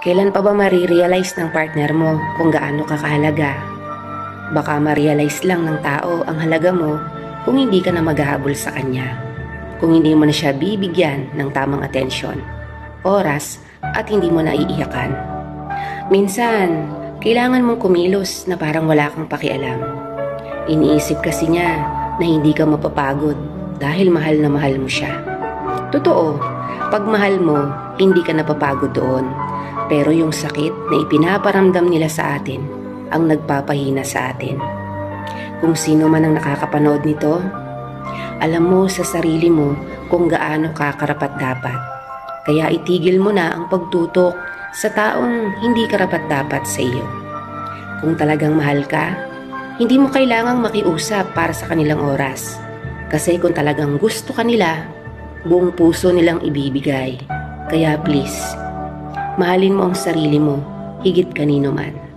Kailan pa ba marirealize ng partner mo kung gaano ka kahalaga? Baka ma-realize lang ng tao ang halaga mo kung hindi ka na maghahabol sa kanya. Kung hindi mo na siya bibigyan ng tamang atensyon, oras at hindi mo na iiyakan. Minsan, kailangan mong kumilos na parang wala kang pakialam. Iniisip kasi niya na hindi ka mapapagod dahil mahal na mahal mo siya. Totoo, pag mahal mo, hindi ka napapagod doon. Pero yung sakit na ipinaparamdam nila sa atin ang nagpapahina sa atin. Kung sino man ang nakakapanood nito, alam mo sa sarili mo kung gaano ka karapat-dapat. Kaya itigil mo na ang pagtutok sa taong hindi karapat-dapat sa iyo. Kung talagang mahal ka, hindi mo kailangang makiusap para sa kanilang oras. Kasi kung talagang gusto ka nila, buong puso nilang ibibigay. Kaya please, mahalin mo ang sarili mo higit kanino man.